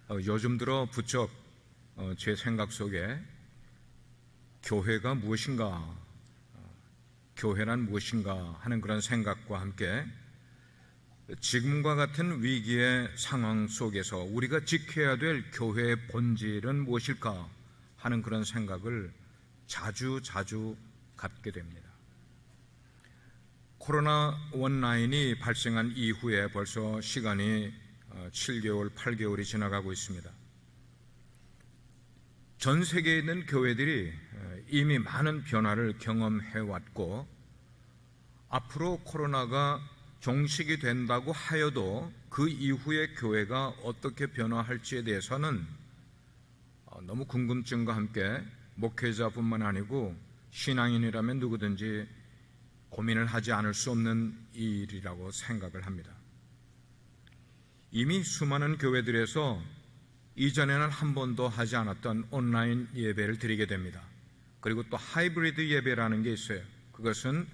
요즘 들어 부쩍 제 생각 속에 교회가 무엇인가, 교회란 무엇인가 하는 그런 생각과 함께 지금과 같은 위기의 상황 속에서 우리가 지켜야 될 교회의 본질은 무엇일까 하는 그런 생각을 자주 갖게 됩니다. 코로나19이 발생한 이후에 벌써 시간이 7개월, 8개월이 지나가고 있습니다. 전 세계에 있는 교회들이 이미 많은 변화를 경험해왔고, 앞으로 코로나가 종식이 된다고 하여도 그 이후에 교회가 어떻게 변화할지에 대해서는 너무 궁금증과 함께 목회자뿐만 아니고 신앙인이라면 누구든지 고민을 하지 않을 수 없는 일이라고 생각을 합니다. 이미 수많은 교회들에서 이전에는 한 번도 하지 않았던 온라인 예배를 드리게 됩니다. 그리고 또 하이브리드 예배라는 게 있어요. 그것은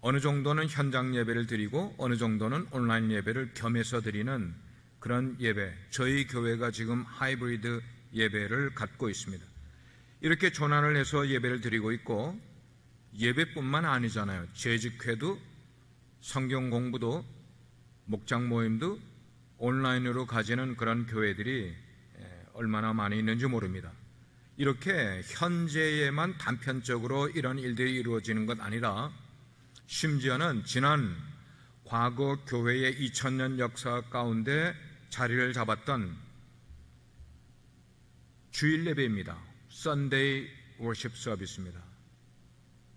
어느 정도는 현장 예배를 드리고 어느 정도는 온라인 예배를 겸해서 드리는 그런 예배, 저희 교회가 지금 하이브리드 예배를 갖고 있습니다. 이렇게 전환을 해서 예배를 드리고 있고, 예배뿐만 아니잖아요. 재직회도, 성경 공부도, 목장 모임도 온라인으로 가지는 그런 교회들이 얼마나 많이 있는지 모릅니다. 이렇게 현재에만 단편적으로 이런 일들이 이루어지는 것 아니라 심지어는 과거 교회의 2000년 역사 가운데 자리를 잡았던 주일 예배입니다. Sunday Worship Service입니다.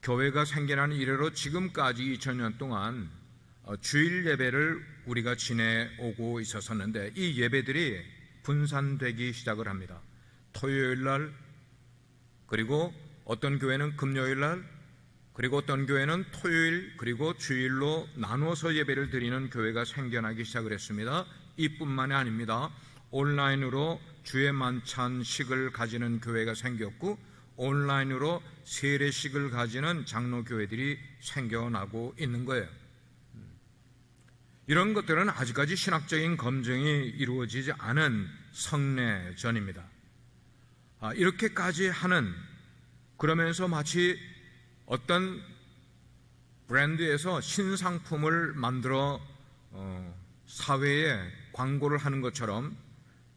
교회가 생겨난 이래로 지금까지 2000년 동안 주일 예배를 우리가 지내오고 있었는데, 이 예배들이 분산되기 시작을 합니다. 토요일 날, 그리고 어떤 교회는 금요일 날, 그리고 어떤 교회는 토요일 그리고 주일로 나누어서 예배를 드리는 교회가 생겨나기 시작을 했습니다. 이뿐만이 아닙니다. 온라인으로 주의 만찬식을 가지는 교회가 생겼고, 온라인으로 세례식을 가지는 장로교회들이 생겨나고 있는 거예요. 이런 것들은 아직까지 신학적인 검증이 이루어지지 않은 성례전입니다. 이렇게까지 하는, 그러면서 마치 어떤 브랜드에서 신상품을 만들어 사회에 광고를 하는 것처럼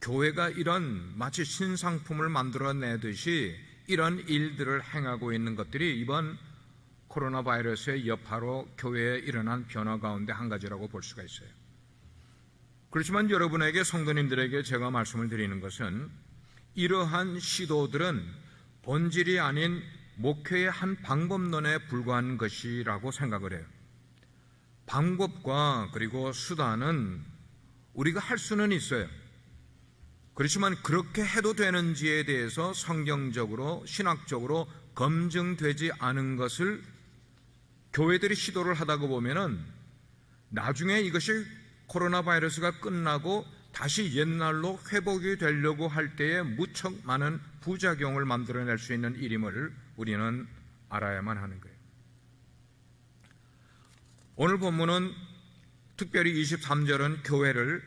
교회가 이런 마치 신상품을 만들어내듯이 이런 일들을 행하고 있는 것들이 이번 코로나 바이러스의 여파로 교회에 일어난 변화 가운데 한 가지라고 볼 수가 있어요. 그렇지만 여러분에게, 성도님들에게 제가 말씀을 드리는 것은, 이러한 시도들은 본질이 아닌 목회의 한 방법론에 불과한 것이라고 생각을 해요. 방법과 그리고 수단은 우리가 할 수는 있어요. 그렇지만 그렇게 해도 되는지에 대해서 성경적으로, 신학적으로 검증되지 않은 것을 교회들이 시도를 하다가 보면은 나중에 이것이 코로나 바이러스가 끝나고 다시 옛날로 회복이 되려고 할 때에 무척 많은 부작용을 만들어낼 수 있는 일임을 우리는 알아야만 하는 거예요. 오늘 본문은 특별히 23절은 교회를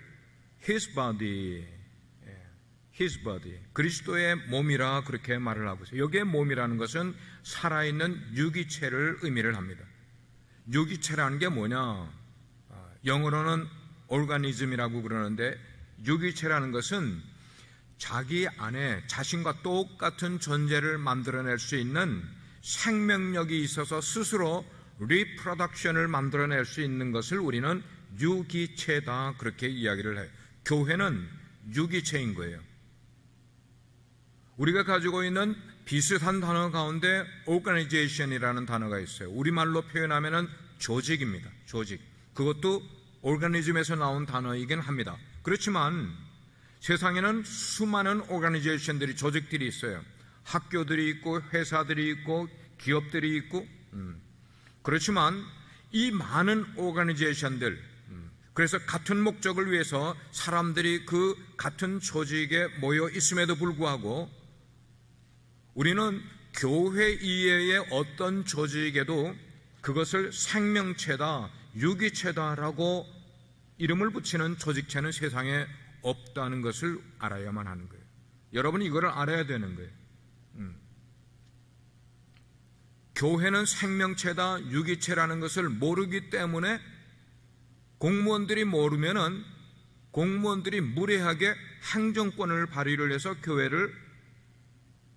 His body, 그리스도의 몸이라 그렇게 말을 하고 있어요. 여기에 몸이라는 것은 살아있는 유기체를 의미를 합니다. 유기체라는 게 뭐냐? 영어로는 organism이라고 그러는데, 유기체라는 것은 자기 안에 자신과 똑같은 존재를 만들어낼 수 있는 생명력이 있어서 스스로 리프로덕션을 만들어낼 수 있는 것을 우리는 유기체다 그렇게 이야기를 해요. 교회는 유기체인 거예요. 우리가 가지고 있는 비슷한 단어 가운데 organization이라는 단어가 있어요. 우리말로 표현하면 조직입니다. 조직. 그것도 오르가니즘에서 나온 단어이긴 합니다. 그렇지만 세상에는 수많은 오르가니제이션들이, 조직들이 있어요. 학교들이 있고 회사들이 있고 기업들이 있고, 그렇지만 이 많은 오르가니제이션들, 그래서 같은 목적을 위해서 사람들이 그 같은 조직에 모여 있음에도 불구하고 우리는 교회 이외의 어떤 조직에도 그것을 생명체다, 유기체다라고 이름을 붙이는 조직체는 세상에 없다는 것을 알아야만 하는 거예요. 여러분이 이거를 알아야 되는 거예요. 교회는 생명체다, 유기체라는 것을 모르기 때문에 공무원들이 모르면은 공무원들이 무례하게 행정권을 발휘를 해서 교회를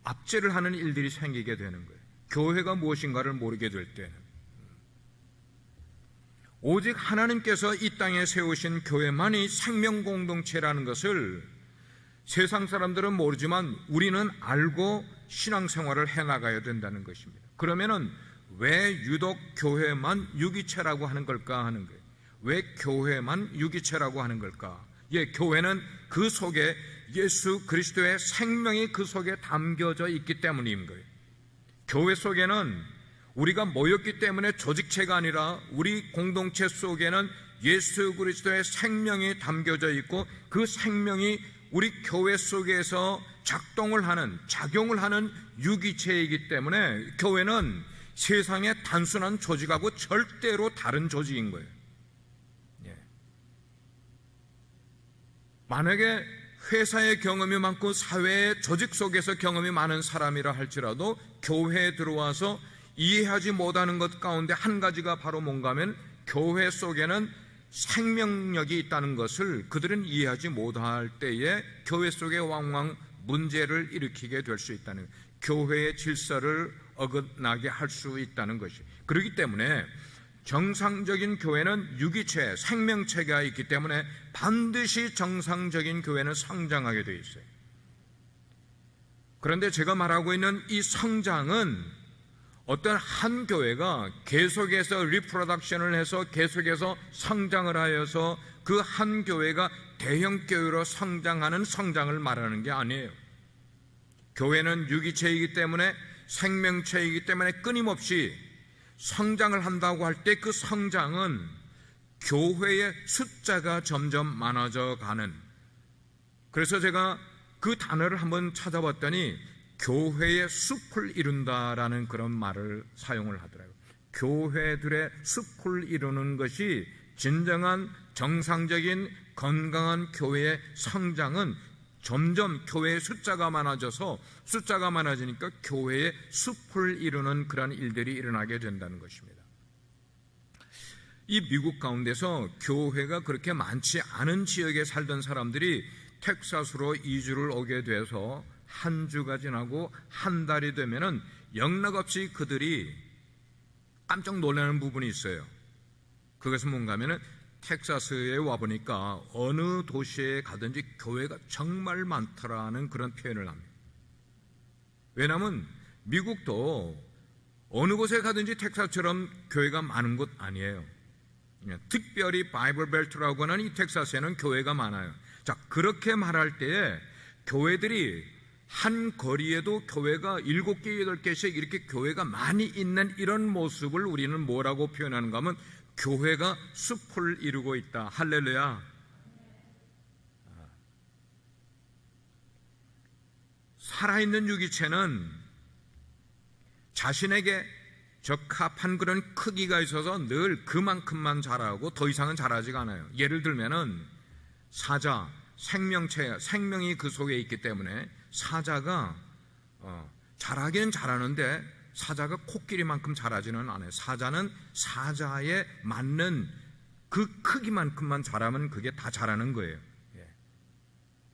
압제를 하는 일들이 생기게 되는 거예요. 교회가 무엇인가를 모르게 될 때는. 오직 하나님께서 이 땅에 세우신 교회만이 생명 공동체라는 것을 세상 사람들은 모르지만 우리는 알고 신앙생활을 해나가야 된다는 것입니다. 그러면은 왜 유독 교회만 유기체라고 하는 걸까 하는 거예요. 왜 교회만 유기체라고 하는 걸까? 교회는 그 속에 예수 그리스도의 생명이 그 속에 담겨져 있기 때문인 거예요. 교회 속에는 우리가 모였기 때문에 조직체가 아니라 우리 공동체 속에는 예수 그리스도의 생명이 담겨져 있고 그 생명이 우리 교회 속에서 작용을 하는 유기체이기 때문에 교회는 세상의 단순한 조직하고 절대로 다른 조직인 거예요. 만약에 회사의 경험이 많고 사회의 조직 속에서 경험이 많은 사람이라 할지라도 교회에 들어와서 이해하지 못하는 것 가운데 한 가지가 바로 뭔가 하면 교회 속에는 생명력이 있다는 것을 그들은 이해하지 못할 때에 교회 속에 왕왕 문제를 일으키게 될 수 있다는 거예요. 교회의 질서를 어긋나게 할 수 있다는 것이. 그렇기 때문에 정상적인 교회는 유기체, 생명체가 있기 때문에 반드시 정상적인 교회는 성장하게 되어 있어요. 그런데 제가 말하고 있는 이 성장은 어떤 한 교회가 계속해서 리프로덕션을 해서 계속해서 성장을 하여서 그 한 교회가 대형 교회로 성장하는 성장을 말하는 게 아니에요. 교회는 유기체이기 때문에 생명체이기 때문에 끊임없이 성장을 한다고 할 때 그 성장은 교회의 숫자가 점점 많아져 가는, 그래서 제가 그 단어를 한번 찾아봤더니 교회의 숲을 이룬다라는 그런 말을 사용을 하더라고요. 교회들의 숲을 이루는 것이 진정한 정상적인 건강한 교회의 성장은 점점 교회의 숫자가 많아지니까 교회의 숲을 이루는 그런 일들이 일어나게 된다는 것입니다. 이 미국 가운데서 교회가 그렇게 많지 않은 지역에 살던 사람들이 텍사스로 이주를 오게 돼서 한 주가 지나고 한 달이 되면은 영락없이 그들이 깜짝 놀라는 부분이 있어요. 그것은 뭔가 하면은 텍사스에 와보니까 어느 도시에 가든지 교회가 정말 많더라는 그런 표현을 합니다. 왜냐하면 미국도 어느 곳에 가든지 텍사스처럼 교회가 많은 곳 아니에요. 특별히 바이블 벨트라고 하는 이 텍사스에는 교회가 많아요. 자, 그렇게 말할 때에 교회들이 한 거리에도 교회가 7개, 8개씩 이렇게 교회가 많이 있는 이런 모습을 우리는 뭐라고 표현하는가 하면 교회가 숲을 이루고 있다. 할렐루야. 살아있는 유기체는 자신에게 적합한 그런 크기가 있어서 늘 그만큼만 자라고 더 이상은 자라지가 않아요. 예를 들면은 사자, 생명이 그 속에 있기 때문에 사자가 자라기는 자라는데 사자가 코끼리만큼 자라지는 않아요. 사자는 사자에 맞는 그 크기만큼만 자라면 그게 다 자라는 거예요.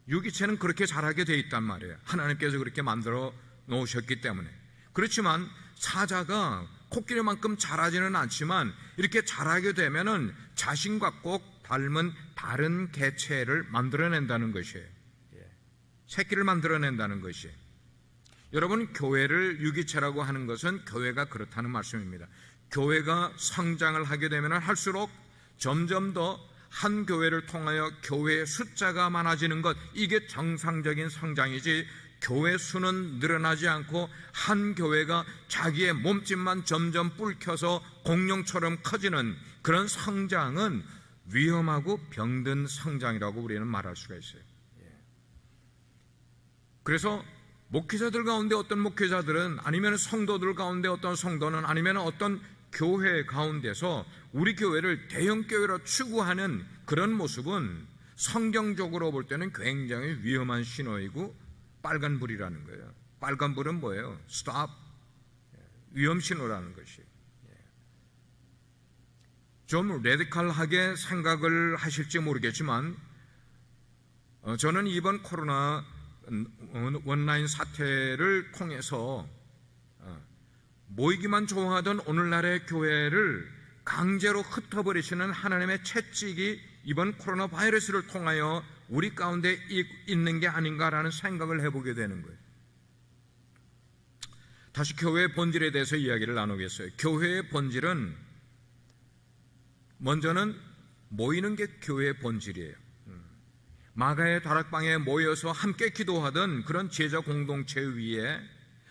유기체는 그렇게 자라게 돼 있단 말이에요. 하나님께서 그렇게 만들어 놓으셨기 때문에. 그렇지만 사자가 코끼리만큼 자라지는 않지만 이렇게 자라게 되면은 자신과 꼭 닮은 다른 개체를 만들어낸다는 것이에요. 새끼를 만들어낸다는 것이에요. 여러분, 교회를 유기체라고 하는 것은 교회가 그렇다는 말씀입니다. 교회가 성장을 하게 되면 할수록 점점 더 한 교회를 통하여 교회의 숫자가 많아지는 것, 이게 정상적인 성장이지 교회 수는 늘어나지 않고 한 교회가 자기의 몸집만 점점 불켜서 공룡처럼 커지는 그런 성장은 위험하고 병든 성장이라고 우리는 말할 수가 있어요. 그래서 목회자들 가운데 어떤 목회자들은, 아니면 성도들 가운데 어떤 성도는, 아니면 어떤 교회 가운데서 우리 교회를 대형 교회로 추구하는 그런 모습은 성경적으로 볼 때는 굉장히 위험한 신호이고 빨간불이라는 거예요. 빨간불은 뭐예요? 스톱, 위험 신호라는 것이. 좀 레디컬하게 생각을 하실지 모르겠지만 저는 이번 코로나 온라인 사태를 통해서 모이기만 좋아하던 오늘날의 교회를 강제로 흩어버리시는 하나님의 채찍이 이번 코로나 바이러스를 통하여 우리 가운데 있는 게 아닌가라는 생각을 해보게 되는 거예요. 다시 교회의 본질에 대해서 이야기를 나누겠어요. 교회의 본질은 먼저는 모이는 게 교회의 본질이에요. 마가의 다락방에 모여서 함께 기도하던 그런 제자 공동체 위에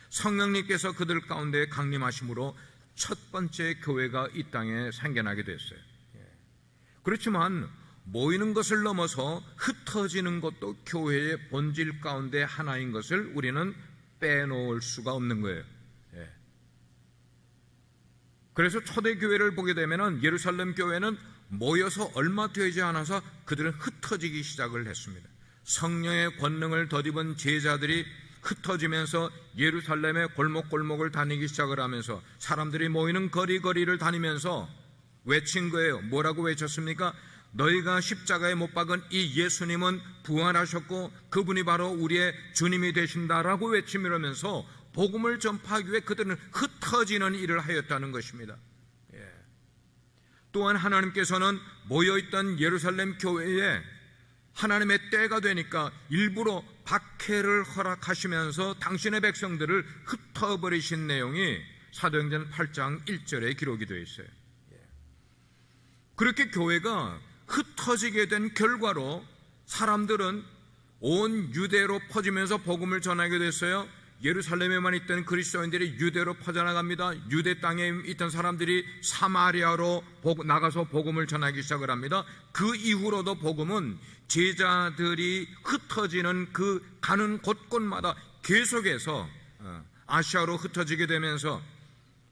성령님께서 그들 가운데 강림하심으로 첫 번째 교회가 이 땅에 생겨나게 됐어요. 그렇지만 모이는 것을 넘어서 흩어지는 것도 교회의 본질 가운데 하나인 것을 우리는 빼놓을 수가 없는 거예요. 그래서 초대교회를 보게 되면 예루살렘 교회는 모여서 얼마 되지 않아서 그들은 흩어지기 시작을 했습니다. 성령의 권능을 덧입은 제자들이 흩어지면서 예루살렘의 골목골목을 다니기 시작을 하면서 사람들이 모이는 거리거리를 다니면서 외친 거예요. 뭐라고 외쳤습니까? 너희가 십자가에 못 박은 이 예수님은 부활하셨고 그분이 바로 우리의 주님이 되신다라고 외치면서 복음을 전파하기 위해 그들은 흩어지는 일을 하였다는 것입니다. 또한 하나님께서는 모여있던 예루살렘 교회에 하나님의 때가 되니까 일부러 박해를 허락하시면서 당신의 백성들을 흩어버리신 내용이 사도행전 8장 1절에 기록이 되어 있어요. 그렇게 교회가 흩어지게 된 결과로 사람들은 온 유대로 퍼지면서 복음을 전하게 됐어요. 예루살렘에만 있던 그리스도인들이 유대로 퍼져나갑니다. 유대 땅에 있던 사람들이 사마리아로 나가서 복음을 전하기 시작을 합니다. 그 이후로도 복음은 제자들이 흩어지는 그 가는 곳곳마다 계속해서 아시아로 흩어지게 되면서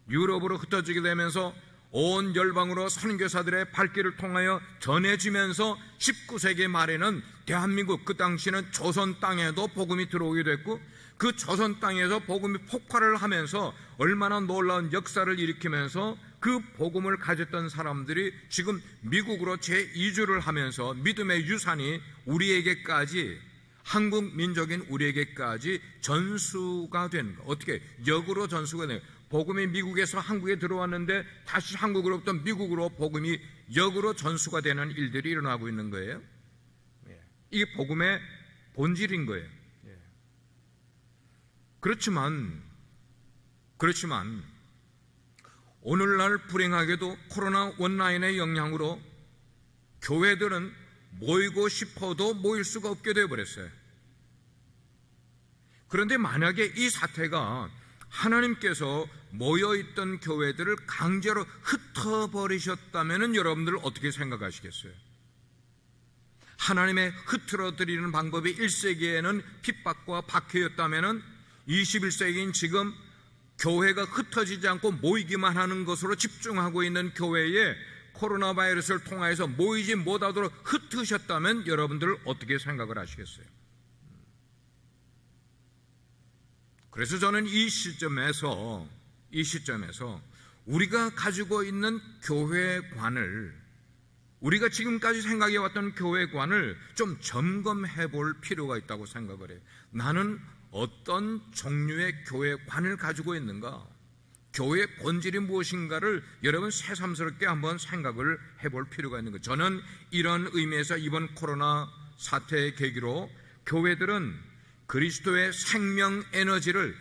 유럽으로 흩어지게 되면서 온 열방으로 선교사들의 발길을 통하여 전해지면서 19세기 말에는 대한민국, 그 당시는 조선 땅에도 복음이 들어오게 됐고 그 조선 땅에서 복음이 폭발을 하면서 얼마나 놀라운 역사를 일으키면서 그 복음을 가졌던 사람들이 지금 미국으로 제2주를 하면서 믿음의 유산이 우리에게까지, 한국 민족인 우리에게까지 전수가 된 거. 어떻게? 역으로 전수가 돼요. 복음이 미국에서 한국에 들어왔는데 다시 한국으로부터 미국으로 복음이 역으로 전수가 되는 일들이 일어나고 있는 거예요. 이게 복음의 본질인 거예요. 그렇지만 오늘날 불행하게도 코로나 온라인의 영향으로 교회들은 모이고 싶어도 모일 수가 없게 되어버렸어요. 그런데 만약에 이 사태가 하나님께서 모여있던 교회들을 강제로 흩어버리셨다면 여러분들 어떻게 생각하시겠어요? 하나님의 흩어뜨리는 방법이 1세기에는 핍박과 박해였다면 21세기인 지금 교회가 흩어지지 않고 모이기만 하는 것으로 집중하고 있는 교회에 코로나 바이러스를 통해서 모이지 못하도록 흩으셨다면 여러분들 어떻게 생각을 하시겠어요? 그래서 저는 이 시점에서 우리가 가지고 있는 교회관을, 우리가 지금까지 생각해왔던 교회관을 좀 점검해 볼 필요가 있다고 생각을 해요. 나는 어떤 종류의 교회관을 가지고 있는가? 교회의 본질이 무엇인가를 여러분 새삼스럽게 한번 생각을 해볼 필요가 있는 거예요. 저는 이런 의미에서 이번 코로나 사태의 계기로 교회들은 그리스도의 생명 에너지를,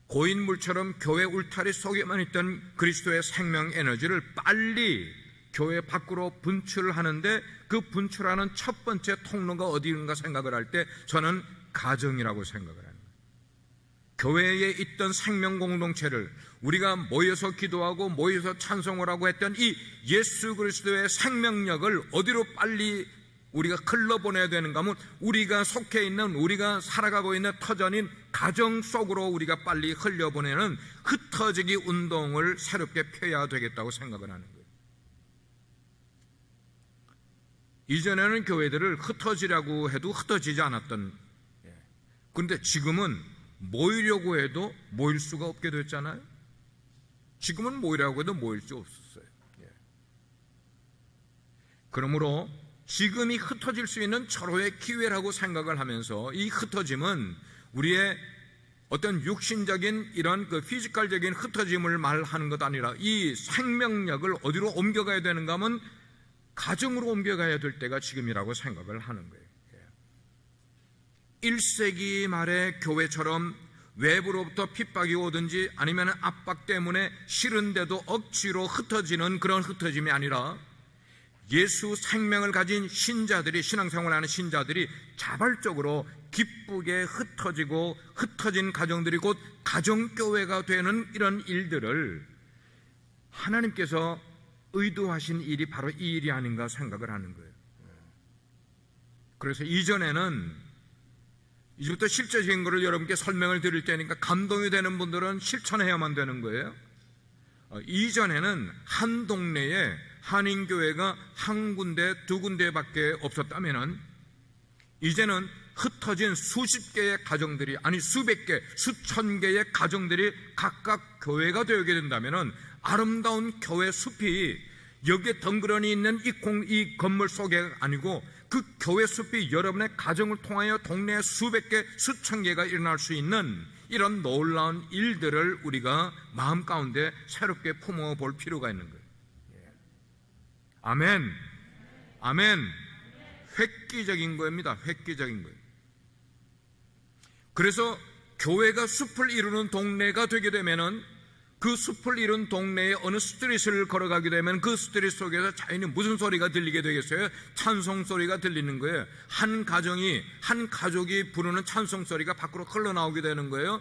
고인물처럼 교회 울타리 속에만 있던 그리스도의 생명 에너지를 빨리 교회 밖으로 분출하는데 그 분출하는 첫 번째 통로가 어디인가 생각을 할 때 저는 가정이라고 생각을 합니다. 교회에 있던 생명 공동체를, 우리가 모여서 기도하고 모여서 찬송을 하고 했던 이 예수 그리스도의 생명력을 어디로 빨리 우리가 흘러보내야 되는가 하면 우리가 속해 있는, 우리가 살아가고 있는 터전인 가정 속으로 우리가 빨리 흘려보내는 흩어지기 운동을 새롭게 펴야 되겠다고 생각을 하는 거예요. 이전에는 교회들을 흩어지라고 해도 흩어지지 않았던, 그런데 지금은 모이려고 해도 모일 수가 없게 됐잖아요. 지금은 모이라고 해도 모일 수 없었어요. 그러므로 지금이 흩어질 수 있는 절호의 기회라고 생각을 하면서 이 흩어짐은 우리의 어떤 육신적인 이런 그 피지컬적인 흩어짐을 말하는 것 아니라 이 생명력을 어디로 옮겨가야 되는가 하면 가정으로 옮겨가야 될 때가 지금이라고 생각을 하는 거예요. 1세기 말의 교회처럼 외부로부터 핍박이 오든지 아니면 압박 때문에 싫은데도 억지로 흩어지는 그런 흩어짐이 아니라 예수 생명을 가진 신자들이, 신앙생활하는 신자들이 자발적으로 기쁘게 흩어지고 흩어진 가정들이 곧 가정교회가 되는 이런 일들을 하나님께서 의도하신 일이 바로 이 일이 아닌가 생각을 하는 거예요. 그래서 이전부터 실제적인 것을 여러분께 설명을 드릴 때니까 감동이 되는 분들은 실천해야만 되는 거예요. 이전에는 한 동네에 한인교회가 한 군데, 두 군데밖에 없었다면은 이제는 흩어진 수십 개의 가정들이, 아니 수백 개, 수천 개의 가정들이 각각 교회가 되게 된다면은 아름다운 교회 숲이 여기에 덩그러니 있는 이 건물 속에 아니고 그 교회 숲이 여러분의 가정을 통하여 동네에 수백 개, 수천 개가 일어날 수 있는 이런 놀라운 일들을 우리가 마음 가운데 새롭게 품어볼 필요가 있는 거예요. 아멘. 아멘. 획기적인 겁니다. 획기적인 거예요. 그래서 교회가 숲을 이루는 동네가 되게 되면은 그 숲을 이룬 동네에 어느 스트릿을 걸어가게 되면 그 스트릿 속에서 자연히 무슨 소리가 들리게 되겠어요? 찬송 소리가 들리는 거예요. 한 가족이 부르는 찬송 소리가 밖으로 흘러나오게 되는 거예요.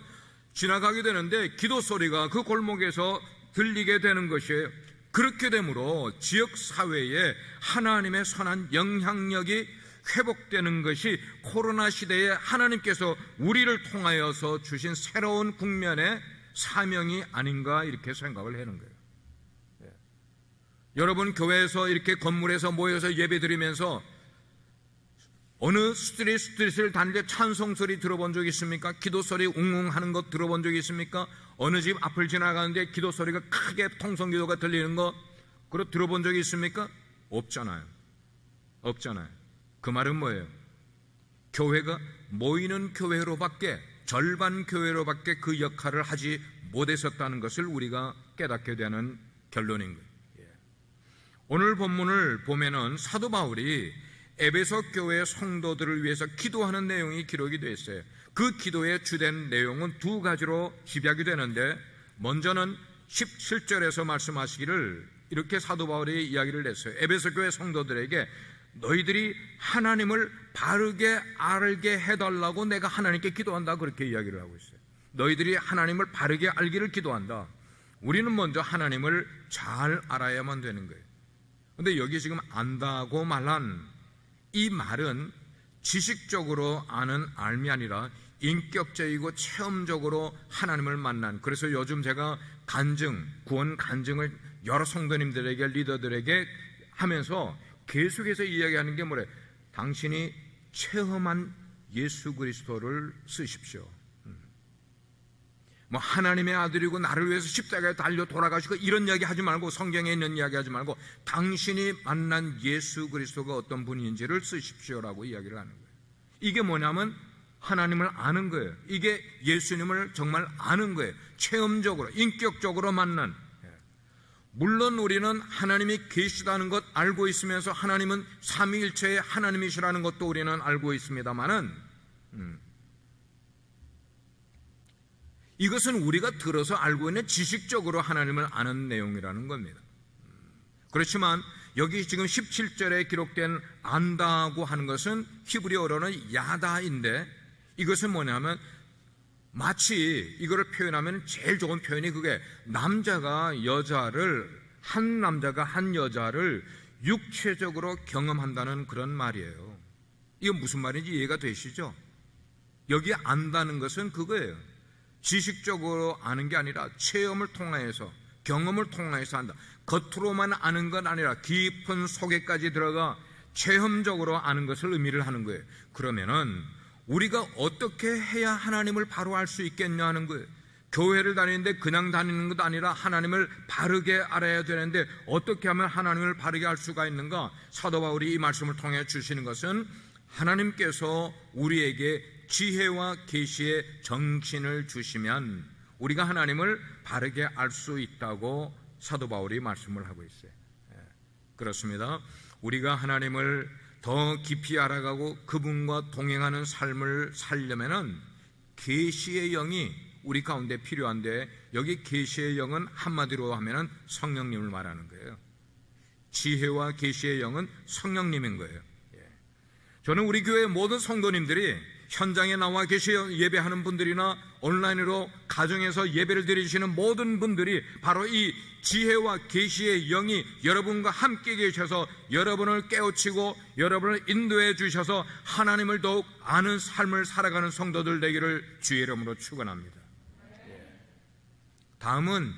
지나가게 되는데 기도 소리가 그 골목에서 들리게 되는 것이에요. 그렇게 되므로 지역 사회에 하나님의 선한 영향력이 회복되는 것이 코로나 시대에 하나님께서 우리를 통하여서 주신 새로운 국면의 사명이 아닌가 이렇게 생각을 하는 거예요. 여러분 교회에서 이렇게 건물에서 모여서 예배드리면서 어느 스트릿을 다닐 때 찬송 소리 들어본 적 있습니까? 기도 소리 웅웅 하는 것 들어본 적 있습니까? 어느 집 앞을 지나가는데 기도 소리가 크게 통성기도가 들리는 거 그거 들어본 적이 있습니까? 없잖아요. 그 말은 뭐예요? 교회가 모이는 교회로밖에, 절반 교회로밖에 그 역할을 하지 못했었다는 것을 우리가 깨닫게 되는 결론인 거예요. 오늘 본문을 보면은 사도 바울이 에베소 교회 성도들을 위해서 기도하는 내용이 기록이 되어 있어요. 그 기도의 주된 내용은 두 가지로 집약이 되는데, 먼저는 17절에서 말씀하시기를 이렇게 사도 바울이 이야기를 했어요. 에베소 교회 성도들에게 너희들이 하나님을 바르게 알게 해달라고 내가 하나님께 기도한다, 그렇게 이야기를 하고 있어요. 너희들이 하나님을 바르게 알기를 기도한다. 우리는 먼저 하나님을 잘 알아야만 되는 거예요. 그런데 여기 지금 안다고 말한 이 말은 지식적으로 아는 알미 아니라 인격적이고 체험적으로 하나님을 만난, 그래서 요즘 제가 구원 간증을 여러 성도님들에게, 리더들에게 하면서 계속해서 이야기하는 게 뭐래? 당신이 체험한 예수 그리스도를 쓰십시오. 뭐 하나님의 아들이고 나를 위해서 십자가에 달려 돌아가시고 이런 이야기 하지 말고, 성경에 있는 이야기 하지 말고 당신이 만난 예수 그리스도가 어떤 분인지를 쓰십시오라고 이야기를 하는 거예요. 이게 뭐냐면 하나님을 아는 거예요. 이게 예수님을 정말 아는 거예요. 체험적으로, 인격적으로 만난. 물론 우리는 하나님이 계시다는 것 알고 있으면서 하나님은 삼위일체의 하나님이시라는 것도 우리는 알고 있습니다만은 이것은 우리가 들어서 알고 있는 지식적으로 하나님을 아는 내용이라는 겁니다. 그렇지만 여기 지금 17절에 기록된 안다고 하는 것은 히브리어로는 야다인데, 이것은 뭐냐면 마치 이거를 표현하면 제일 좋은 표현이 그게 한 남자가 한 여자를 육체적으로 경험한다는 그런 말이에요. 이게 무슨 말인지 이해가 되시죠? 여기 안다는 것은 그거예요. 지식적으로 아는 게 아니라 체험을 통해서, 경험을 통해서 한다. 겉으로만 아는 건 아니라 깊은 속에까지 들어가 체험적으로 아는 것을 의미를 하는 거예요. 그러면은 우리가 어떻게 해야 하나님을 바로 알 수 있겠냐 하는 거예요. 교회를 다니는데 그냥 다니는 것도 아니라 하나님을 바르게 알아야 되는데 어떻게 하면 하나님을 바르게 알 수가 있는가? 사도 바울이 이 말씀을 통해 주시는 것은 하나님께서 우리에게 지혜와 계시의 정신을 주시면 우리가 하나님을 바르게 알 수 있다고 사도 바울이 말씀을 하고 있어요. 그렇습니다. 우리가 하나님을 더 깊이 알아가고 그분과 동행하는 삶을 살려면은 계시의 영이 우리 가운데 필요한데, 여기 계시의 영은 한마디로 하면은 성령님을 말하는 거예요. 지혜와 계시의 영은 성령님인 거예요. 저는 우리 교회 모든 성도님들이 현장에 나와 계시 예배하는 분들이나 온라인으로 가정에서 예배를 드리시는 모든 분들이 바로 이 지혜와 계시의 영이 여러분과 함께 계셔서 여러분을 깨우치고 여러분을 인도해 주셔서 하나님을 더욱 아는 삶을 살아가는 성도들 되기를 주의 이름으로 축원합니다. 다음은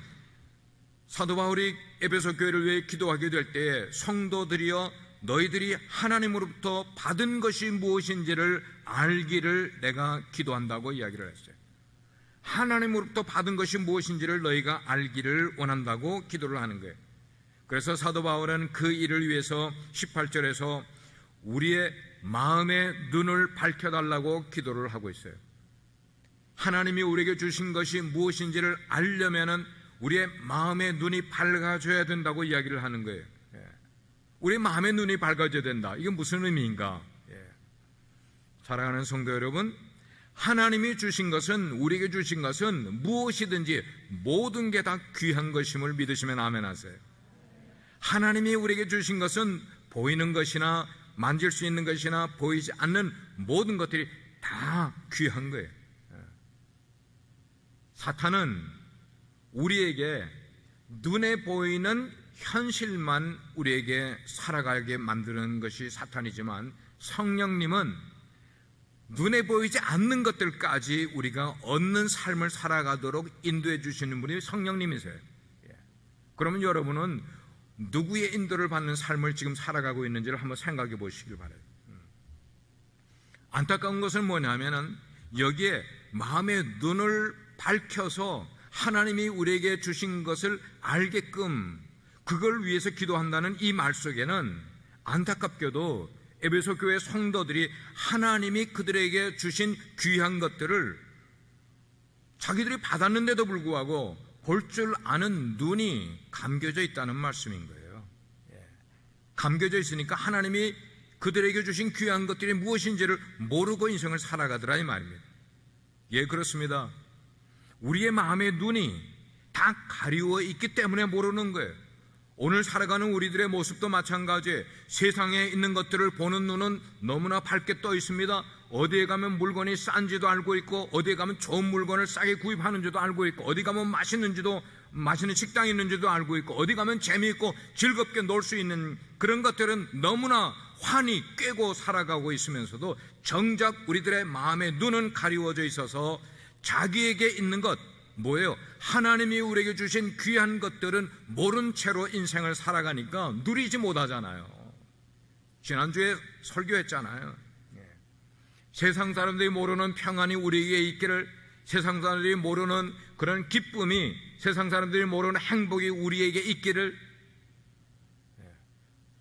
사도 바울이 에베소 교회를 위해 기도하게 될 때에 성도들이여 너희들이 하나님으로부터 받은 것이 무엇인지를 알기를 내가 기도한다고 이야기를 했어요. 하나님으로부터 받은 것이 무엇인지를 너희가 알기를 원한다고 기도를 하는 거예요. 그래서 사도 바울은 그 일을 위해서 18절에서 우리의 마음의 눈을 밝혀달라고 기도를 하고 있어요. 하나님이 우리에게 주신 것이 무엇인지를 알려면은 우리의 마음의 눈이 밝아져야 된다고 이야기를 하는 거예요. 우리 마음의 눈이 밝아져야 된다. 이게 무슨 의미인가? 사랑하는 성도 여러분, 하나님이 주신 것은, 우리에게 주신 것은 무엇이든지 모든 게 다 귀한 것임을 믿으시면 아멘 하세요. 하나님이 우리에게 주신 것은 보이는 것이나 만질 수 있는 것이나 보이지 않는 모든 것들이 다 귀한 거예요. 사탄은 우리에게 눈에 보이는 현실만 우리에게 살아가게 만드는 것이 사탄이지만, 성령님은 눈에 보이지 않는 것들까지 우리가 얻는 삶을 살아가도록 인도해 주시는 분이 성령님이세요. 그러면 여러분은 누구의 인도를 받는 삶을 지금 살아가고 있는지를 한번 생각해 보시길 바라요. 안타까운 것은 뭐냐면은 여기에 마음의 눈을 밝혀서 하나님이 우리에게 주신 것을 알게끔 그걸 위해서 기도한다는 이 말 속에는 안타깝게도 에베소 교회 성도들이 하나님이 그들에게 주신 귀한 것들을 자기들이 받았는데도 불구하고 볼 줄 아는 눈이 감겨져 있다는 말씀인 거예요. 감겨져 있으니까 하나님이 그들에게 주신 귀한 것들이 무엇인지를 모르고 인생을 살아가더라 이 말입니다. 예, 그렇습니다. 우리의 마음의 눈이 다 가리워 있기 때문에 모르는 거예요. 오늘 살아가는 우리들의 모습도 마찬가지예요. 세상에 있는 것들을 보는 눈은 너무나 밝게 떠 있습니다. 어디에 가면 물건이 싼지도 알고 있고, 어디에 가면 좋은 물건을 싸게 구입하는지도 알고 있고, 어디 가면 맛있는 식당이 있는지도 알고 있고, 어디 가면 재미있고 즐겁게 놀 수 있는 그런 것들은 너무나 환히 꿰고 살아가고 있으면서도 정작 우리들의 마음의 눈은 가리워져 있어서 자기에게 있는 것, 뭐예요? 하나님이 우리에게 주신 귀한 것들은 모른 채로 인생을 살아가니까 누리지 못하잖아요. 지난주에 설교했잖아요. 세상 사람들이 모르는 평안이 우리에게 있기를, 세상 사람들이 모르는 그런 기쁨이, 세상 사람들이 모르는 행복이 우리에게 있기를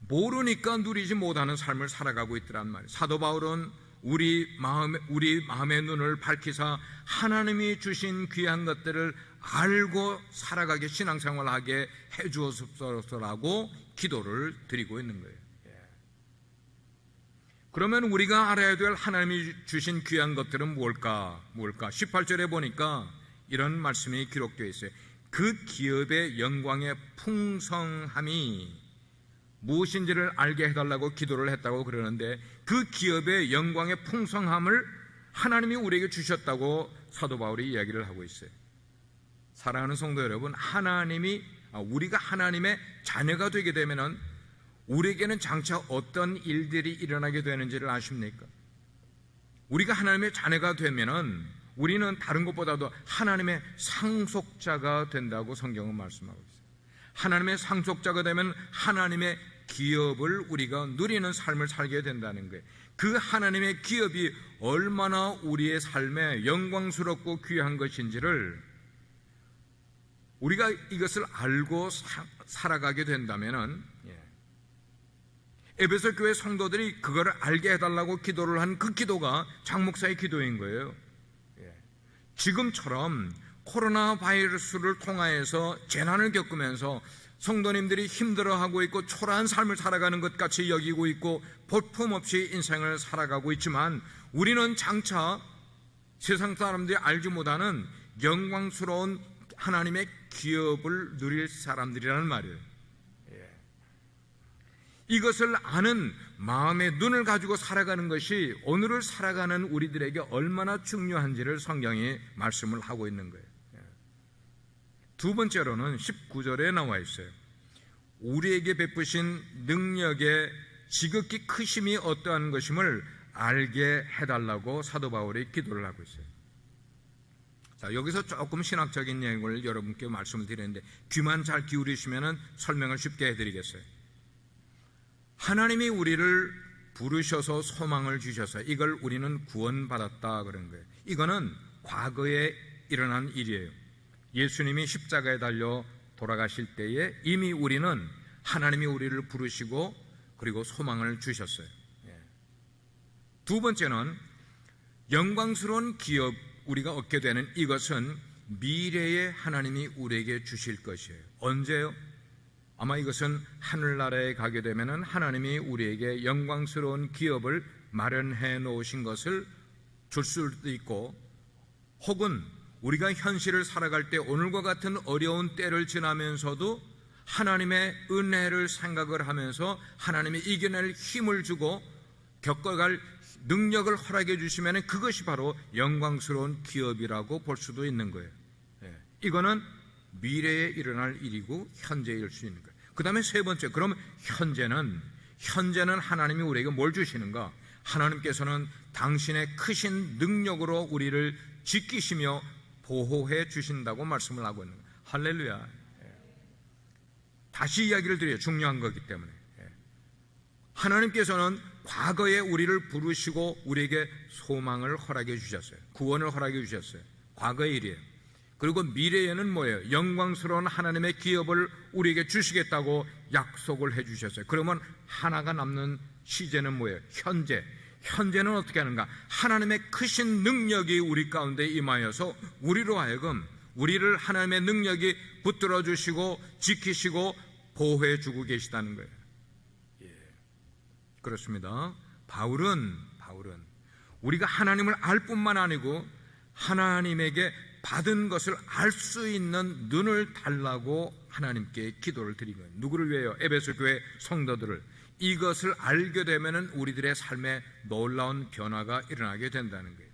모르니까 누리지 못하는 삶을 살아가고 있더란 말이에요. 사도 바울은 우리 마음의 눈을 밝히사 하나님이 주신 귀한 것들을 알고 살아가게, 신앙생활하게 해주었소서라고 기도를 드리고 있는 거예요. 그러면 우리가 알아야 될 하나님이 주신 귀한 것들은 뭘까? 18절에 보니까 이런 말씀이 기록되어 있어요. 그 기업의 영광의 풍성함이 무엇인지를 알게 해달라고 기도를 했다고 그러는데, 그 기업의 영광의 풍성함을 하나님이 우리에게 주셨다고 사도 바울이 이야기를 하고 있어요. 사랑하는 성도 여러분, 우리가 하나님의 자녀가 되게 되면은 우리에게는 장차 어떤 일들이 일어나게 되는지를 아십니까? 우리가 하나님의 자녀가 되면은 우리는 다른 것보다도 하나님의 상속자가 된다고 성경은 말씀하고 있어요. 하나님의 상속자가 되면 하나님의 기업을 우리가 누리는 삶을 살게 된다는 거예요. 그 하나님의 기업이 얼마나 우리의 삶에 영광스럽고 귀한 것인지를 우리가 이것을 알고 살아가게 된다면은, 에베소 교회 성도들이 그거를 알게 해달라고 기도를 한 그 기도가 장 목사의 기도인 거예요. 지금처럼 코로나 바이러스를 통하여서 재난을 겪으면서 성도님들이 힘들어하고 있고 초라한 삶을 살아가는 것 같이 여기고 있고 볼품없이 인생을 살아가고 있지만, 우리는 장차 세상 사람들이 알지 못하는 영광스러운 하나님의 기업을 누릴 사람들이라는 말이에요. 이것을 아는 마음의 눈을 가지고 살아가는 것이 오늘을 살아가는 우리들에게 얼마나 중요한지를 성경이 말씀을 하고 있는 거예요. 두 번째로는 19절에 나와 있어요. 우리에게 베푸신 능력의 지극히 크심이 어떠한 것임을 알게 해달라고 사도 바울이 기도를 하고 있어요. 자, 여기서 조금 신학적인 내용을 여러분께 말씀을 드리는데 귀만 잘 기울이시면 설명을 쉽게 해드리겠어요. 하나님이 우리를 부르셔서 소망을 주셔서 이걸 우리는 구원받았다 그런 거예요. 이거는 과거에 일어난 일이에요. 예수님이 십자가에 달려 돌아가실 때에 이미 우리는 하나님이 우리를 부르시고 그리고 소망을 주셨어요. 두 번째는 영광스러운 기업 우리가 얻게 되는 이것은 미래에 하나님이 우리에게 주실 것이에요. 언제요? 아마 이것은 하늘나라에 가게 되면 하나님이 우리에게 영광스러운 기업을 마련해 놓으신 것을 줄 수도 있고, 혹은 우리가 현실을 살아갈 때 오늘과 같은 어려운 때를 지나면서도 하나님의 은혜를 생각을 하면서 하나님이 이겨낼 힘을 주고 겪어갈 능력을 허락해 주시면 그것이 바로 영광스러운 기업이라고 볼 수도 있는 거예요. 이거는 미래에 일어날 일이고 현재일 수 있는 거예요. 그 다음에 세 번째, 그럼 현재는 하나님이 우리에게 뭘 주시는가? 하나님께서는 당신의 크신 능력으로 우리를 지키시며 보호해 주신다고 말씀을 하고 있는 거예요. 할렐루야. 다시 이야기를 드려요. 중요한 거기 때문에. 하나님께서는 과거에 우리를 부르시고 우리에게 소망을 허락해 주셨어요. 구원을 허락해 주셨어요. 과거의 일이에요. 그리고 미래에는 뭐예요? 영광스러운 하나님의 기업을 우리에게 주시겠다고 약속을 해 주셨어요. 그러면 하나가 남는 시제는 뭐예요? 현재는 어떻게 하는가? 하나님의 크신 능력이 우리 가운데 임하여서 우리로 하여금 우리를 하나님의 능력이 붙들어 주시고 지키시고 보호해 주고 계시다는 거예요. 그렇습니다. 바울은 우리가 하나님을 알 뿐만 아니고 하나님에게 받은 것을 알 수 있는 눈을 달라고 하나님께 기도를 드린 거예요. 누구를 위해요? 에베소 교회 성도들을. 이것을 알게 되면 우리들의 삶에 놀라운 변화가 일어나게 된다는 거예요.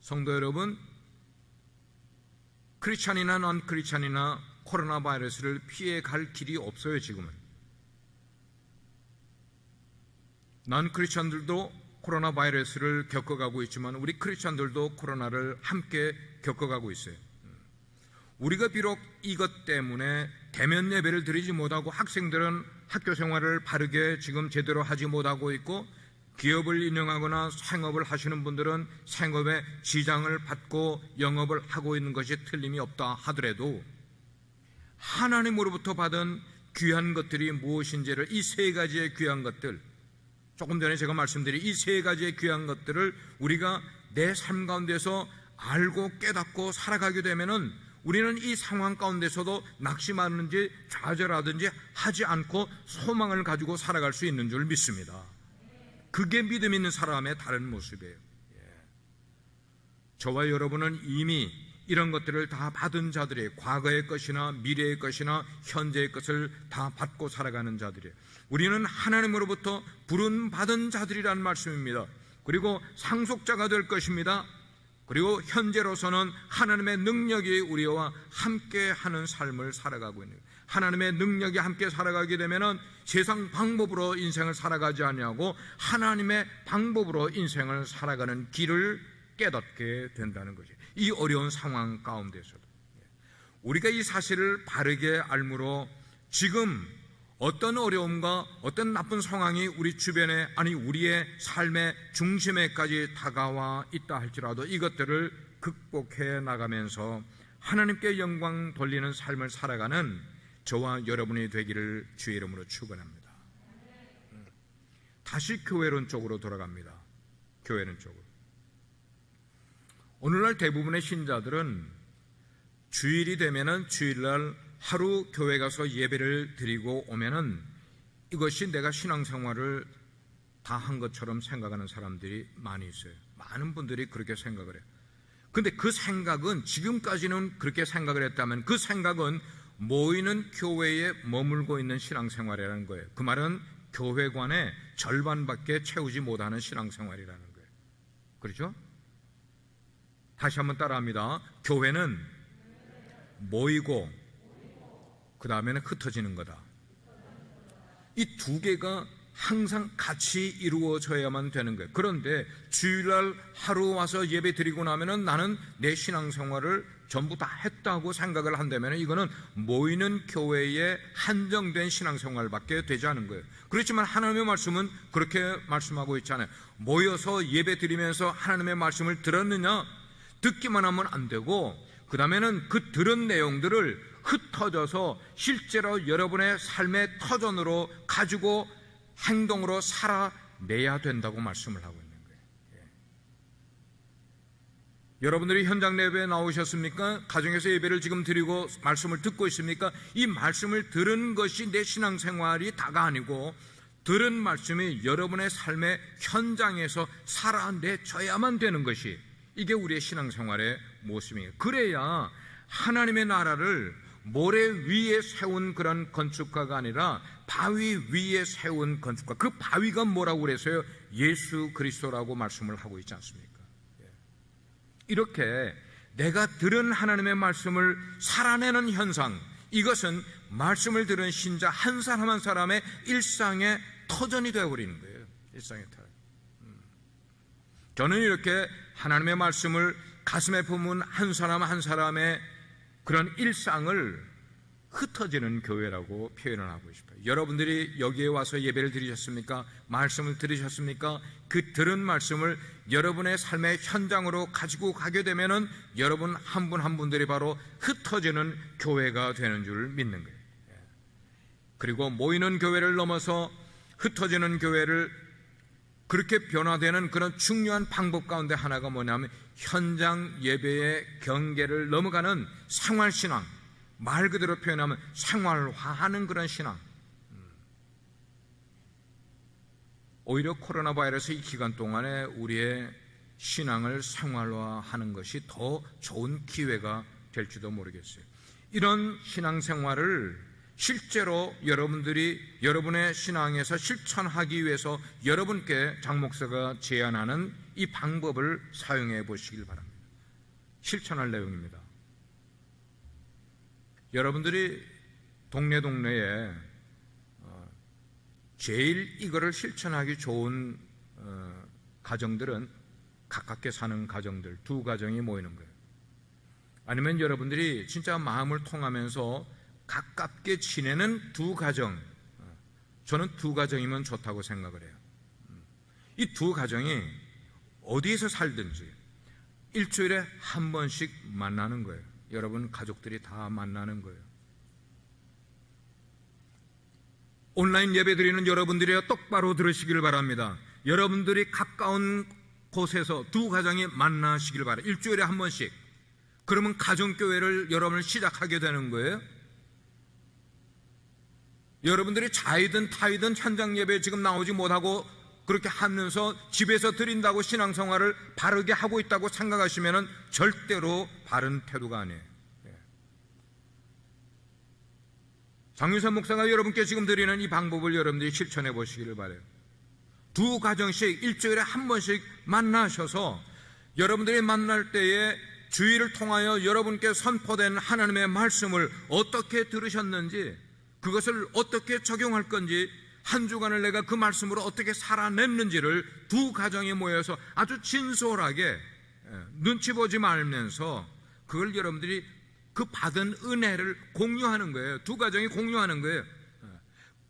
성도 여러분, 크리스찬이나 넌 크리스찬이나 코로나 바이러스를 피해 갈 길이 없어요. 지금은 넌 크리스찬들도 코로나 바이러스를 겪어가고 있지만 우리 크리스찬들도 코로나를 함께 겪어가고 있어요. 우리가 비록 이것 때문에 대면 예배를 드리지 못하고 학생들은 학교 생활을 바르게 지금 제대로 하지 못하고 있고, 기업을 운영하거나 생업을 하시는 분들은 생업에 지장을 받고 영업을 하고 있는 것이 틀림이 없다 하더라도 하나님으로부터 받은 귀한 것들이 무엇인지를, 이 세 가지의 귀한 것들, 조금 전에 제가 말씀드린 이 세 가지의 귀한 것들을 우리가 내 삶 가운데서 알고 깨닫고 살아가게 되면은 우리는 이 상황 가운데서도 낙심하든지 좌절하든지 하지 않고 소망을 가지고 살아갈 수 있는 줄 믿습니다. 그게 믿음 있는 사람의 다른 모습이에요. 저와 여러분은 이미 이런 것들을 다 받은 자들이에요. 과거의 것이나 미래의 것이나 현재의 것을 다 받고 살아가는 자들이에요. 우리는 하나님으로부터 부름 받은 자들이라는 말씀입니다. 그리고 상속자가 될 것입니다. 그리고 현재로서는 하나님의 능력이 우리와 함께하는 삶을 살아가고 있는 거예요. 하나님의 능력이 함께 살아가게 되면 세상 방법으로 인생을 살아가지 아니하고 하나님의 방법으로 인생을 살아가는 길을 깨닫게 된다는 거죠. 이 어려운 상황 가운데서도 우리가 이 사실을 바르게 알므로 지금 어떤 어려움과 어떤 나쁜 상황이 우리 주변에, 아니 우리의 삶의 중심에까지 다가와 있다 할지라도 이것들을 극복해 나가면서 하나님께 영광 돌리는 삶을 살아가는 저와 여러분이 되기를 주의 이름으로 축원합니다. 다시 교회론 쪽으로 돌아갑니다. 교회론 쪽으로. 오늘날 대부분의 신자들은 주일이 되면은 주일날 하루 교회 가서 예배를 드리고 오면은 이것이 내가 신앙생활을 다 한 것처럼 생각하는 사람들이 많이 있어요. 많은 분들이 그렇게 생각을 해요. 근데 그 생각은, 지금까지는 그렇게 생각을 했다면 그 생각은 모이는 교회에 머물고 있는 신앙생활이라는 거예요. 그 말은 교회관의 절반밖에 채우지 못하는 신앙생활이라는 거예요. 그렇죠? 다시 한번 따라합니다. 교회는 모이고 그 다음에는 흩어지는 거다. 이 두 개가 항상 같이 이루어져야만 되는 거예요. 그런데 주일날 하루 와서 예배 드리고 나면은 나는 내 신앙생활을 전부 다 했다고 생각을 한다면 이거는 모이는 교회에 한정된 신앙생활밖에 되지 않은 거예요. 그렇지만 하나님의 말씀은 그렇게 말씀하고 있잖아요. 모여서 예배 드리면서 하나님의 말씀을 들었느냐? 듣기만 하면 안 되고 그 다음에는 그 들은 내용들을 흩어져서 실제로 여러분의 삶의 터전으로 가지고 행동으로 살아내야 된다고 말씀을 하고 있는 거예요. 여러분들이 현장 예배에 나오셨습니까? 가정에서 예배를 지금 드리고 말씀을 듣고 있습니까? 이 말씀을 들은 것이 내 신앙생활이 다가 아니고 들은 말씀이 여러분의 삶의 현장에서 살아내줘야만 되는 것이, 이게 우리의 신앙생활의 모습이에요. 그래야 하나님의 나라를 모래 위에 세운 그런 건축가가 아니라 바위 위에 세운 건축가, 그 바위가 뭐라고 그래서요? 예수 그리스도라고 말씀을 하고 있지 않습니까? 이렇게 내가 들은 하나님의 말씀을 살아내는 현상, 이것은 말씀을 들은 신자 한 사람 한 사람의 일상의 터전이 되어버리는 거예요. 일상의 터전. 저는 이렇게 하나님의 말씀을 가슴에 품은 한 사람 한 사람의 그런 일상을 흩어지는 교회라고 표현을 하고 싶어요. 여러분들이 여기에 와서 예배를 드리셨습니까? 말씀을 들으셨습니까? 그 들은 말씀을 여러분의 삶의 현장으로 가지고 가게 되면은 여러분 한 분 한 분들이 바로 흩어지는 교회가 되는 줄 믿는 거예요. 그리고 모이는 교회를 넘어서 흩어지는 교회를 그렇게 변화되는 그런 중요한 방법 가운데 하나가 뭐냐면 현장 예배의 경계를 넘어가는 생활신앙, 말 그대로 표현하면 생활화하는 그런 신앙. 오히려 코로나 바이러스 이 기간 동안에 우리의 신앙을 생활화하는 것이 더 좋은 기회가 될지도 모르겠어요. 이런 신앙생활을 실제로 여러분들이 여러분의 신앙에서 실천하기 위해서 여러분께 장 목사가 제안하는 이 방법을 사용해 보시길 바랍니다. 실천할 내용입니다. 여러분들이 동네에 제일 이거를 실천하기 좋은 가정들은 가깝게 사는 가정들, 두 가정이 모이는 거예요. 아니면 여러분들이 진짜 마음을 통하면서 가깝게 지내는 두 가정, 저는 두 가정이면 좋다고 생각을 해요. 이 두 가정이 어디에서 살든지 일주일에 한 번씩 만나는 거예요. 여러분 가족들이 다 만나는 거예요. 온라인 예배 드리는 여러분들이 똑바로 들으시길 바랍니다. 여러분들이 가까운 곳에서 두 가정이 만나시길 바랍니다. 일주일에 한 번씩. 그러면 가정교회를 여러분을 시작하게 되는 거예요. 여러분들이 자이든 타이든 현장 예배에 지금 나오지 못하고 그렇게 하면서 집에서 드린다고 신앙생활을 바르게 하고 있다고 생각하시면 절대로 바른 태도가 아니에요. 장윤선 목사가 여러분께 지금 드리는 이 방법을 여러분들이 실천해 보시기를 바라요. 두 가정씩 일주일에 한 번씩 만나셔서 여러분들이 만날 때에 주의를 통하여 여러분께 선포된 하나님의 말씀을 어떻게 들으셨는지, 그것을 어떻게 적용할 건지, 한 주간을 내가 그 말씀으로 어떻게 살아냈는지를 두 가정이 모여서 아주 진솔하게 눈치 보지 말면서 그걸 여러분들이 그 받은 은혜를 공유하는 거예요. 두 가정이 공유하는 거예요.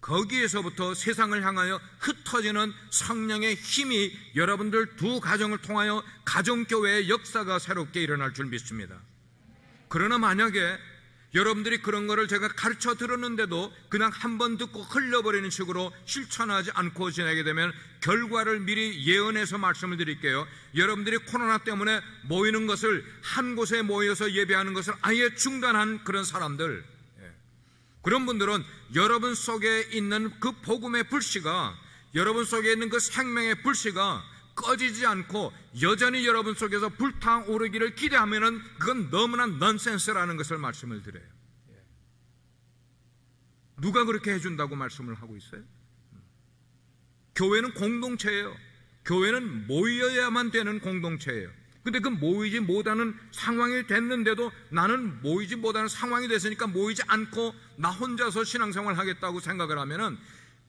거기에서부터 세상을 향하여 흩어지는 성령의 힘이 여러분들 두 가정을 통하여 가정교회의 역사가 새롭게 일어날 줄 믿습니다. 그러나 만약에 여러분들이 그런 거를 제가 가르쳐 들었는데도 그냥 한 번 듣고 흘려버리는 식으로 실천하지 않고 지내게 되면 결과를 미리 예언해서 말씀을 드릴게요. 여러분들이 코로나 때문에 모이는 것을, 한 곳에 모여서 예배하는 것을 아예 중단한 그런 사람들, 그런 분들은 여러분 속에 있는 그 복음의 불씨가, 여러분 속에 있는 그 생명의 불씨가 꺼지지 않고 여전히 여러분 속에서 불타오르기를 기대하면은 그건 너무나 넌센스라는 것을 말씀을 드려요. 누가 그렇게 해준다고 말씀을 하고 있어요? 교회는 공동체예요. 교회는 모여야만 되는 공동체예요. 근데 그 모이지 못하는 상황이 됐는데도 나는 모이지 못하는 상황이 됐으니까 모이지 않고 나 혼자서 신앙생활 하겠다고 생각을 하면은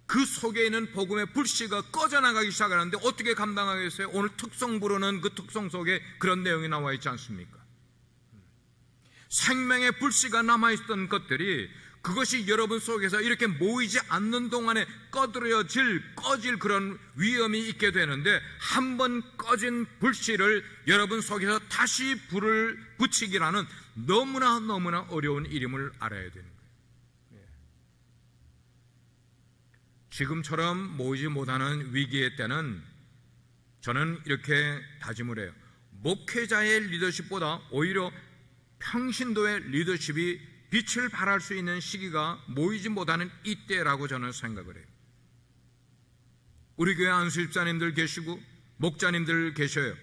그 속에 있는 복음의 불씨가 꺼져나가기 시작하는데 어떻게 감당하겠어요? 오늘 특성 부르는 그 특성 속에 그런 내용이 나와 있지 않습니까? 생명의 불씨가 남아있던 것들이, 그것이 여러분 속에서 이렇게 모이지 않는 동안에 꺼질 그런 위험이 있게 되는데, 한 번 꺼진 불씨를 여러분 속에서 다시 불을 붙이기라는 너무나 어려운 일임을 알아야 되는 거예요. 지금처럼 모이지 못하는 위기의 때는 저는 이렇게 다짐을 해요. 목회자의 리더십보다 오히려 평신도의 리더십이 빛을 발할 수 있는 시기가 모이지 못하는 이때라고 저는 생각을 해요. 우리 교회 안수 집사님들 계시고 목자님들 계셔요.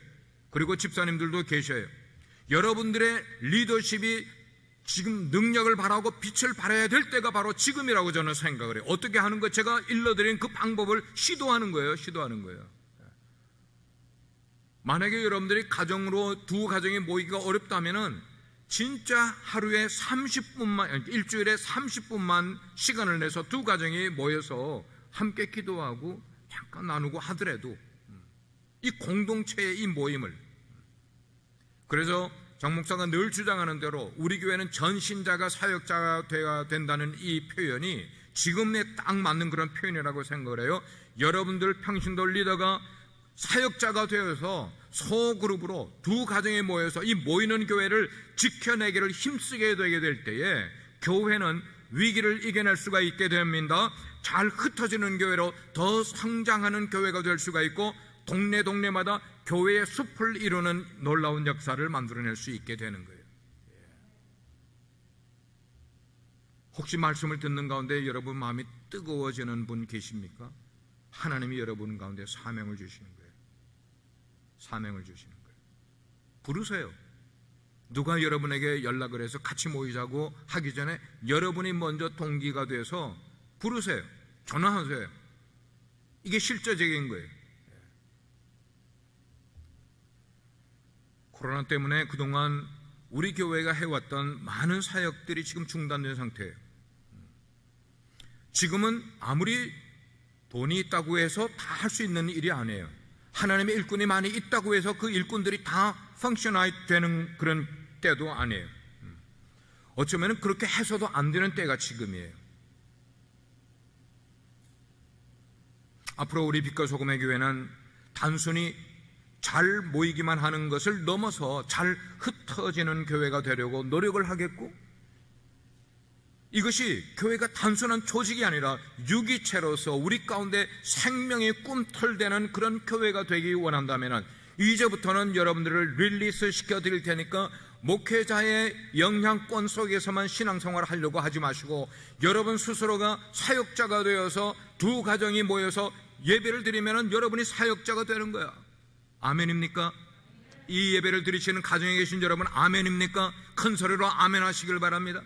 그리고 집사님들도 계셔요. 여러분들의 리더십이 지금 능력을 발하고 빛을 발해야 될 때가 바로 지금이라고 저는 생각을 해요. 어떻게 하는 것, 제가 일러드린 그 방법을 시도하는 거예요. 만약에 여러분들이 가정으로 두 가정이 모이기가 어렵다면은 진짜 하루에 30분만, 일주일에 30분만 시간을 내서 두 가정이 모여서 함께 기도하고 잠깐 나누고 하더라도 이 공동체의 이 모임을, 그래서 정 목사가 늘 주장하는 대로 우리 교회는 전신자가 사역자가 되어야 된다는 이 표현이 지금에 딱 맞는 그런 표현이라고 생각을 해요. 여러분들 평신도 리더가 사역자가 되어서 소그룹으로 두 가정에 모여서 이 모이는 교회를 지켜내기를 힘쓰게 되게 될 때에 교회는 위기를 이겨낼 수가 있게 됩니다. 잘 흩어지는 교회로 더 성장하는 교회가 될 수가 있고, 동네마다 교회의 숲을 이루는 놀라운 역사를 만들어낼 수 있게 되는 거예요. 혹시 말씀을 듣는 가운데 여러분 마음이 뜨거워지는 분 계십니까? 하나님이 여러분 가운데 사명을 주시는 거예요. 부르세요. 누가 여러분에게 연락을 해서 같이 모이자고 하기 전에 여러분이 먼저 동기가 돼서 부르세요. 전화하세요. 이게 실제적인 거예요. 코로나 때문에 그동안 우리 교회가 해왔던 많은 사역들이 지금 중단된 상태예요. 지금은 아무리 돈이 있다고 해서 다 할 수 있는 일이 아니에요. 하나님의 일꾼이 많이 있다고 해서 그 일꾼들이 다 펑셔나이 되는 그런 때도 아니에요. 어쩌면 그렇게 해서도 안 되는 때가 지금이에요. 앞으로 우리 빛과 소금의 교회는 단순히 잘 모이기만 하는 것을 넘어서 잘 흩어지는 교회가 되려고 노력을 하겠고, 이것이 교회가 단순한 조직이 아니라 유기체로서 우리 가운데 생명이 꿈틀대는 그런 교회가 되기 원한다면 이제부터는 여러분들을 릴리스 시켜드릴 테니까 목회자의 영향권 속에서만 신앙생활을 하려고 하지 마시고, 여러분 스스로가 사역자가 되어서 두 가정이 모여서 예배를 드리면 여러분이 사역자가 되는 거야. 아멘입니까? 이 예배를 드리시는 가정에 계신 여러분 아멘입니까? 큰 소리로 아멘 하시길 바랍니다.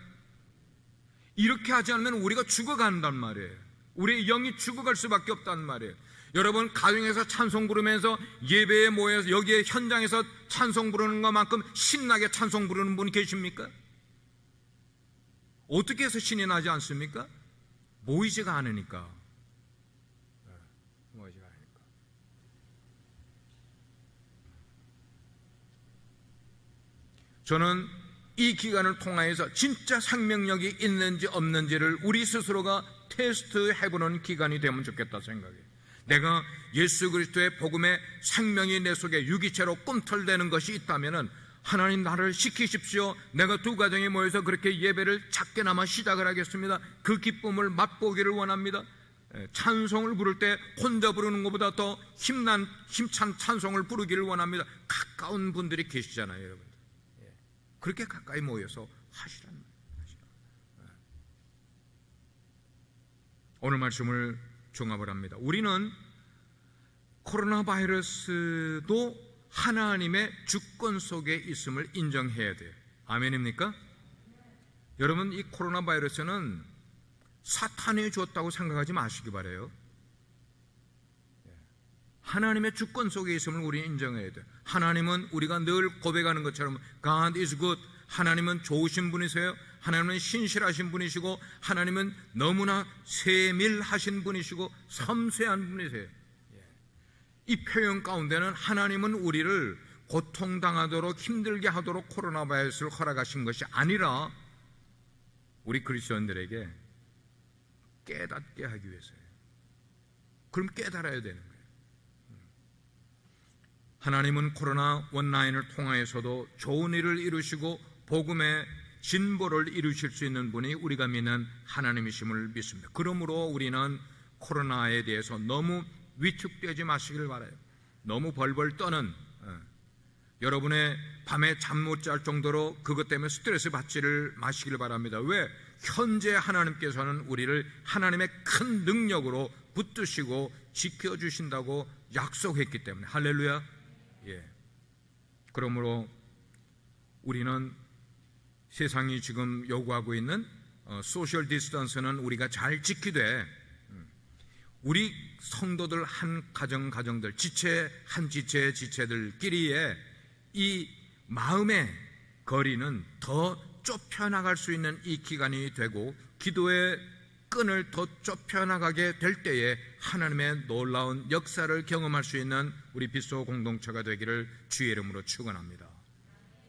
이렇게 하지 않으면 우리가 죽어간단 말이에요. 우리의 영이 죽어갈 수밖에 없단 말이에요. 여러분 가정에서 찬송 부르면서 예배에 모여서 여기에 현장에서 찬송 부르는 것만큼 신나게 찬송 부르는 분 계십니까? 어떻게 해서 신이 나지 않습니까? 모이지가 않으니까. 저는 이 기간을 통하여서 진짜 생명력이 있는지 없는지를 우리 스스로가 테스트 해보는 기간이 되면 좋겠다 생각해요. 내가 예수 그리스도의 복음의 생명이 내 속에 유기체로 꿈틀대는 것이 있다면 하나님 나를 시키십시오. 내가 두 가정이 모여서 그렇게 예배를 작게나마 시작을 하겠습니다. 그 기쁨을 맛보기를 원합니다. 찬송을 부를 때 혼자 부르는 것보다 더 힘찬 찬송을 부르기를 원합니다. 가까운 분들이 계시잖아요, 여러분. 그렇게 가까이 모여서 하시란 말이에요. 오늘 말씀을 종합을 합니다. 우리는 코로나 바이러스도 하나님의 주권 속에 있음을 인정해야 돼요. 아멘입니까? 여러분, 이 코로나 바이러스는 사탄이 줬다고 생각하지 마시기 바라요. 하나님의 주권 속에 있음을 우리는 인정해야 돼요. 하나님은 우리가 늘 고백하는 것처럼 God is good. 하나님은 좋으신 분이세요. 하나님은 신실하신 분이시고 하나님은 너무나 세밀하신 분이시고 섬세한 분이세요. 이 표현 가운데는 하나님은 우리를 고통당하도록 힘들게 하도록 코로나 바이러스를 허락하신 것이 아니라 우리 그리스도인들에게 깨닫게 하기 위해서예요. 그럼 깨달아야 되는 거예요. 하나님은 코로나 원나인을 통하여서도 좋은 일을 이루시고 복음의 진보를 이루실 수 있는 분이 우리가 믿는 하나님이심을 믿습니다. 그러므로 우리는 코로나에 대해서 너무 위축되지 마시길 바라요. 너무 벌벌 떠는 여러분의 밤에 잠 못 잘 정도로 그것 때문에 스트레스 받지를 마시길 바랍니다. 왜? 현재 하나님께서는 우리를 하나님의 큰 능력으로 붙드시고 지켜주신다고 약속했기 때문에. 할렐루야. 그러므로 우리는 세상이 지금 요구하고 있는 소셜 디스턴스는 우리가 잘 지키되 우리 성도들 한 가정들 지체들끼리의 이 마음의 거리는 더 좁혀나갈 수 있는 이 기간이 되고 기도의 끈을 더 좁혀나가게 될 때에 하나님의 놀라운 역사를 경험할 수 있는 우리 빗소 공동체가 되기를 주의 이름으로 축원합니다.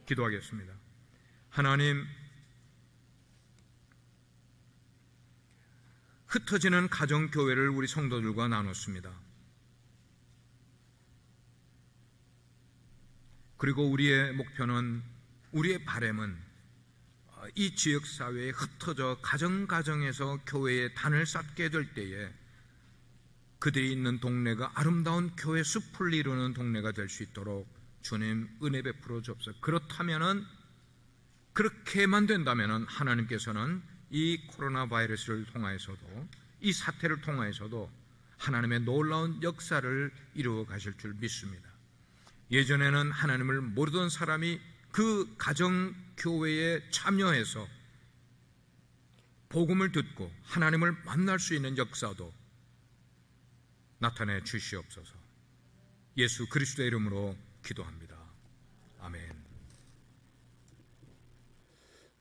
기도하겠습니다. 하나님, 흩어지는 가정교회를 우리 성도들과 나눴습니다. 그리고 우리의 목표는, 우리의 바람은 이 지역사회에 흩어져 가정에서 교회에 단을 쌓게 될 때에 그들이 있는 동네가 아름다운 교회 숲을 이루는 동네가 될 수 있도록 주님 은혜 베풀어 주옵소서. 그렇게만 된다면 하나님께서는 이 코로나 바이러스를 통하여서도, 이 사태를 통하여서도 하나님의 놀라운 역사를 이루어 가실 줄 믿습니다. 예전에는 하나님을 모르던 사람이 그 가정교회에 참여해서 복음을 듣고 하나님을 만날 수 있는 역사도 나타내 주시옵소서. 예수 그리스도의 이름으로 기도합니다.